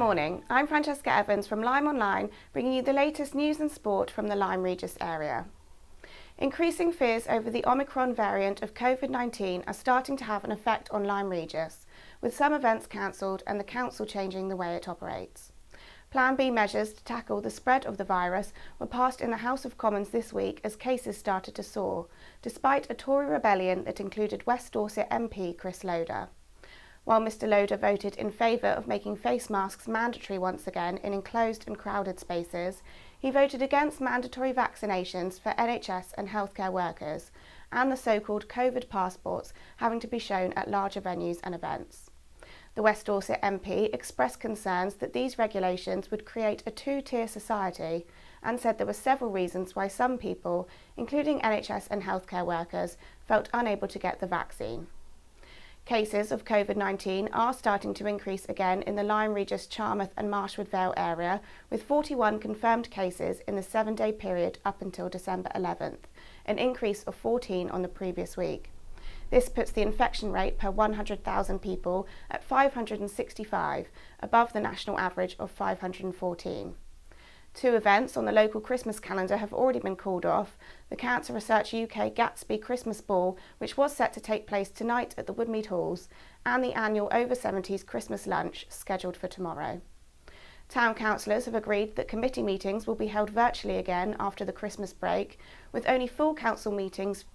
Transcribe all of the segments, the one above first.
morning, I'm Francesca Evans from LymeOnline, bringing you the latest news and sport from the Lyme Regis area. Increasing fears over the Omicron variant of COVID-19 are starting to have an effect on Lyme Regis, with some events cancelled and the council changing the way it operates. Plan B measures to tackle the spread of the virus were passed in the House of Commons this week as cases started to soar, despite a Tory rebellion that included West Dorset MP Chris Loder. While Mr Loder voted in favour of making face masks mandatory once again in enclosed and crowded spaces, he voted against mandatory vaccinations for NHS and healthcare workers and the so-called COVID passports having to be shown at larger venues and events. The West Dorset MP expressed concerns that these regulations would create a two-tier society and said there were several reasons why some people, including NHS and healthcare workers, felt unable to get the vaccine. Cases of COVID-19 are starting to increase again in the Lyme Regis, Charmouth and Marshwood Vale area, with 41 confirmed cases in the 7-day period up until December 11th, an increase of 14 on the previous week. This puts the infection rate per 100,000 people at 565, above the national average of 514. 2 events on the local Christmas calendar have already been called off: the Cancer Research UK Gatsby Christmas Ball, which was set to take place tonight at the Woodmead Halls, and the annual Over 70s Christmas Lunch, scheduled for tomorrow. Town councillors have agreed that committee meetings will be held virtually again after the Christmas break, with only full council meetings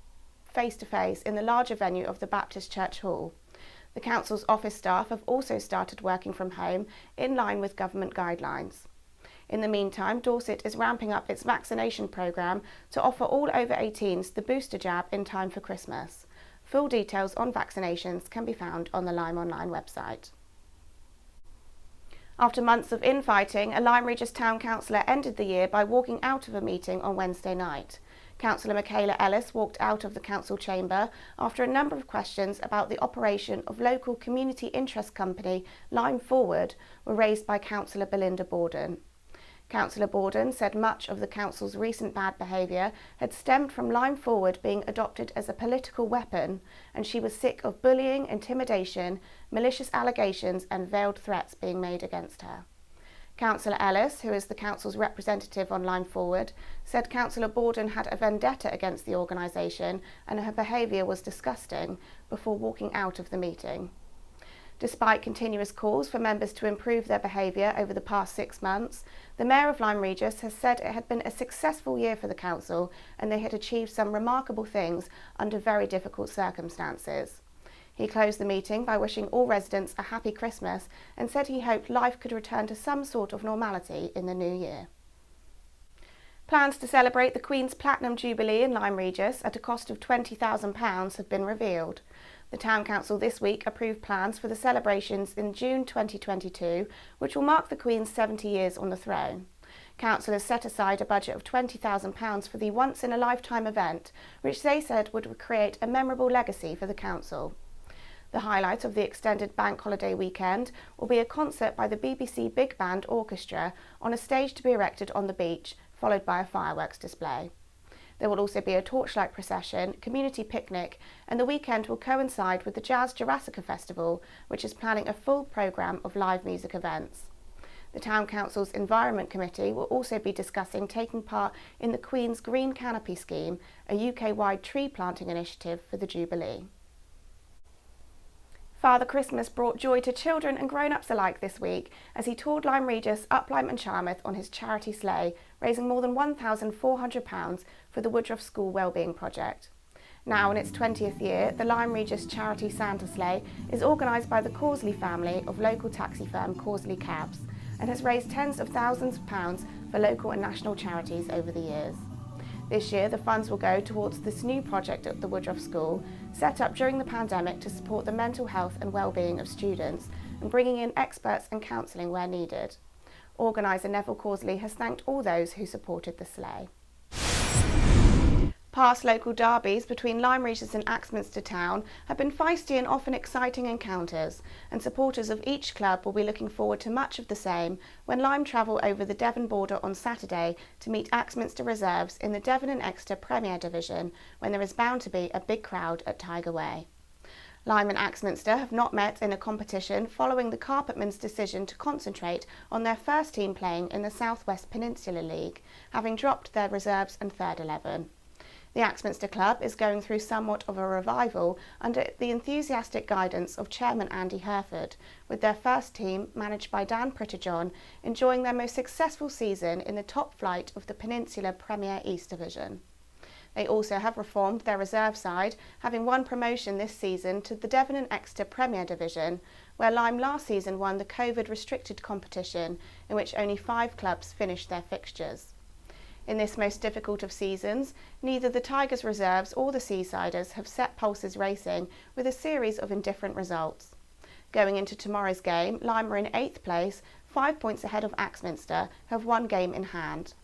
face-to-face in the larger venue of the Baptist Church Hall. The council's office staff have also started working from home in line with government guidelines. In the meantime, Dorset is ramping up its vaccination programme to offer all over 18s the booster jab in time for Christmas. Full details on vaccinations can be found on the LymeOnline website. After months of infighting, a Lyme Regis town councillor ended the year by walking out of a meeting on Wednesday night. Councillor Michaela Ellis walked out of the council chamber after a number of questions about the operation of local community interest company Lyme Forward were raised by Councillor Belinda Borden. Councillor Borden said much of the council's recent bad behaviour had stemmed from Lyme Forward being adopted as a political weapon, and she was sick of bullying, intimidation, malicious allegations and veiled threats being made against her. Councillor Ellis, who is the council's representative on Lyme Forward, said Councillor Borden had a vendetta against the organisation and her behaviour was disgusting, before walking out of the meeting. Despite continuous calls for members to improve their behaviour over the past 6 months, the Mayor of Lyme Regis has said it had been a successful year for the council and they had achieved some remarkable things under very difficult circumstances. He closed the meeting by wishing all residents a happy Christmas and said he hoped life could return to some sort of normality in the new year. Plans to celebrate the Queen's Platinum Jubilee in Lyme Regis at a cost of £20,000 have been revealed. The Town Council this week approved plans for the celebrations in June 2022, which will mark the Queen's 70 years on the throne. Councillors set aside a budget of £20,000 for the once-in-a-lifetime event, which they said would create a memorable legacy for the council. The highlight of the extended bank holiday weekend will be a concert by the BBC Big Band Orchestra on a stage to be erected on the beach, followed by a fireworks display. There will also be a torchlight procession, community picnic, and the weekend will coincide with the Jazz Jurassica Festival, which is planning a full programme of live music events. The Town Council's Environment Committee will also be discussing taking part in the Queen's Green Canopy Scheme, a UK-wide tree planting initiative for the Jubilee. Father Christmas brought joy to children and grown-ups alike this week as he toured Lyme Regis, Up Lyme and Charmouth on his charity sleigh, raising more than £1,400 for the Woodruff School Wellbeing Project. Now in its 20th year, the Lyme Regis Charity Santa Sleigh is organised by the Causley family of local taxi firm Causley Cabs and has raised tens of thousands of pounds for local and national charities over the years. This year, the funds will go towards this new project at the Woodruff School, set up during the pandemic to support the mental health and well-being of students and bringing in experts and counselling where needed. Organiser Neville Causley has thanked all those who supported the sleigh. Past local derbies between Lyme Regis and Axminster Town have been feisty and often exciting encounters, and supporters of each club will be looking forward to much of the same when Lyme travel over the Devon border on Saturday to meet Axminster reserves in the Devon and Exeter Premier Division, when there is bound to be a big crowd at Tiger Way. Lyme and Axminster have not met in a competition following the Carpetmen's decision to concentrate on their first team playing in the South West Peninsula League, having dropped their reserves and third 11. The Axminster Club is going through somewhat of a revival under the enthusiastic guidance of Chairman Andy Herford, with their first team, managed by Dan Pritterjohn, enjoying their most successful season in the top flight of the Peninsula Premier East Division. They also have reformed their reserve side, having won promotion this season to the Devon and Exeter Premier Division, where Lyme last season won the COVID-restricted competition, in which only 5 clubs finished their fixtures. In this most difficult of seasons, neither the Tigers reserves or the Seasiders have set pulses racing, with a series of indifferent results. Going into tomorrow's game, Lyme are in 8th place, 5 points ahead of Axminster, who have 1 game in hand.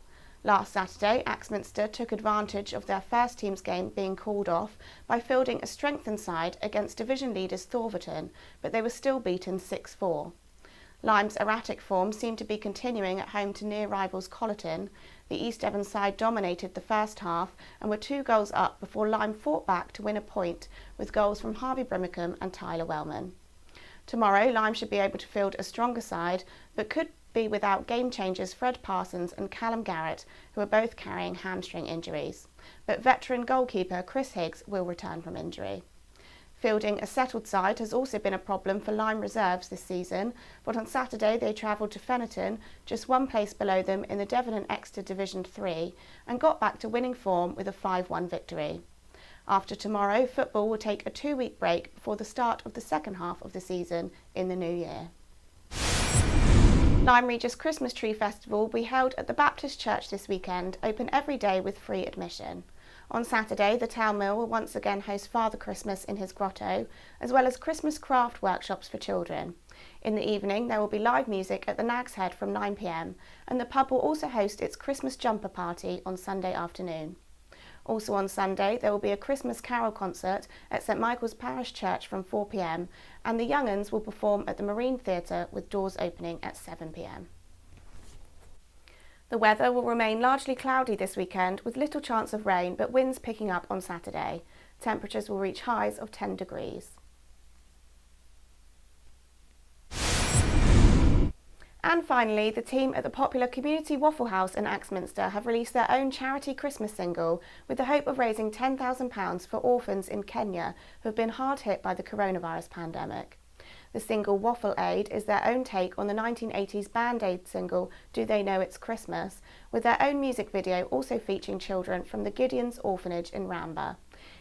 Last Saturday, Axminster took advantage of their first team's game being called off by fielding a strengthened side against division leaders Thorverton, but they were still beaten 6-4. Lyme's erratic form seemed to be continuing at home to near rivals Colleton. The East Devon side dominated the first half and were 2 goals up before Lyme fought back to win a point, with goals from Harvey Brimacombe and Tyler Wellman. Tomorrow, Lyme should be able to field a stronger side, but could be without game changers Fred Parsons and Callum Garrett, who are both carrying hamstring injuries. But veteran goalkeeper Chris Higgs will return from injury. Fielding a settled side has also been a problem for Lyme reserves this season, but on Saturday they travelled to Fennerton, just 1 place below them in the Devon and Exeter Division 3, and got back to winning form with a 5-1 victory. After tomorrow, football will take a 2-week break before the start of the second half of the season in the new year. Lyme Regis Christmas Tree Festival will be held at the Baptist Church this weekend, open every day with free admission. On Saturday, the Town Mill will once again host Father Christmas in his grotto, as well as Christmas craft workshops for children. In the evening, there will be live music at the Nag's Head from 9 p.m, and the pub will also host its Christmas jumper party on Sunday afternoon. Also on Sunday, there will be a Christmas carol concert at St Michael's Parish Church from 4 p.m, and the Young Uns will perform at the Marine Theatre with doors opening at 7 p.m. The weather will remain largely cloudy this weekend with little chance of rain, but winds picking up on Saturday. Temperatures will reach highs of 10 degrees. And finally, the team at the popular Community Waffle House in Axminster have released their own charity Christmas single with the hope of raising £10,000 for orphans in Kenya who have been hard hit by the coronavirus pandemic. The single Waffle Aid is their own take on the 1980s Band Aid single Do They Know It's Christmas, with their own music video also featuring children from the Gideon's Orphanage in Ramba.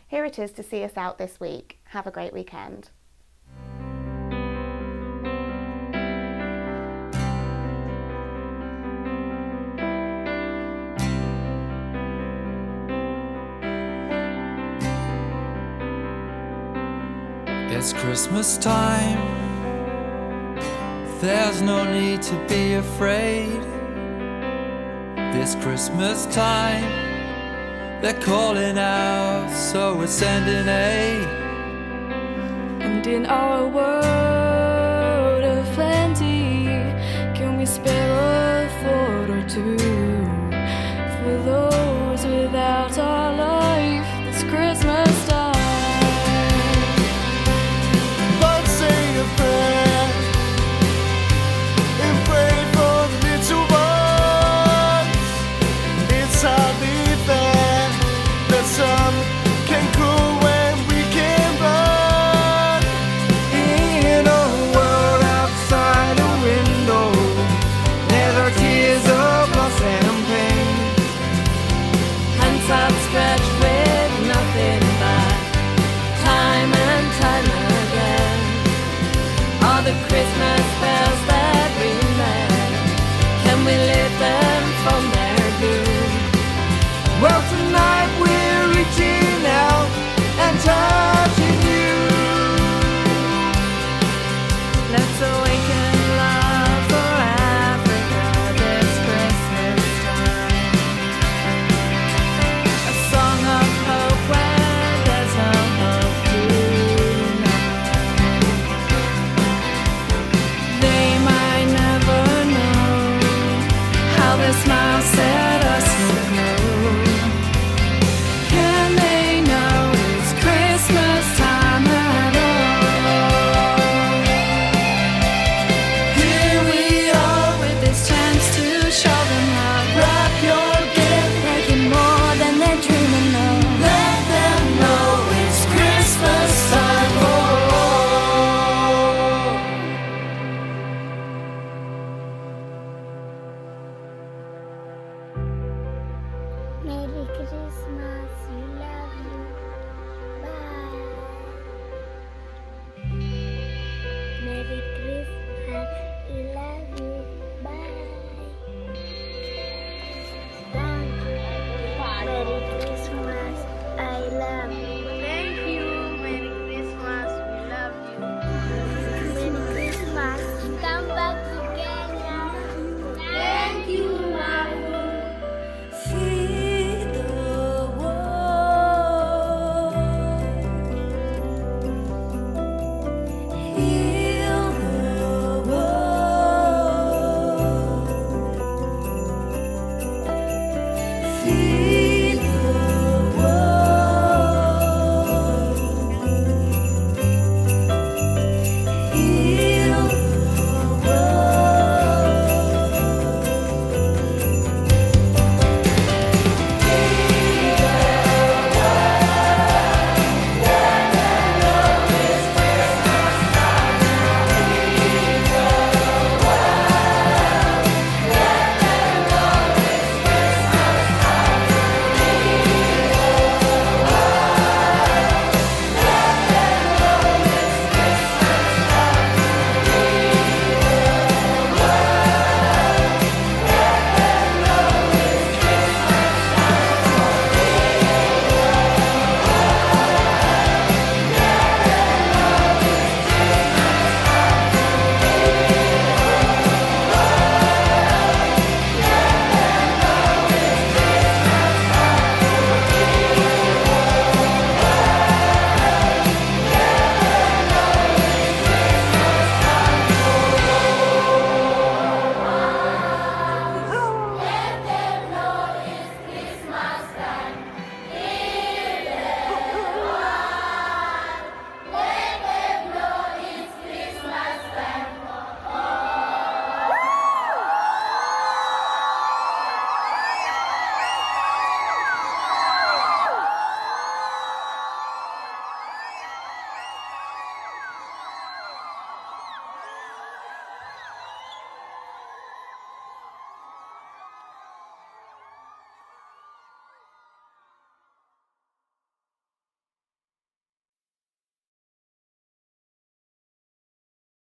Here it is to see us out this week. Have a great weekend. It's Christmas time, there's no need to be afraid. This Christmas time, they're calling out, so we're sending aid. And in our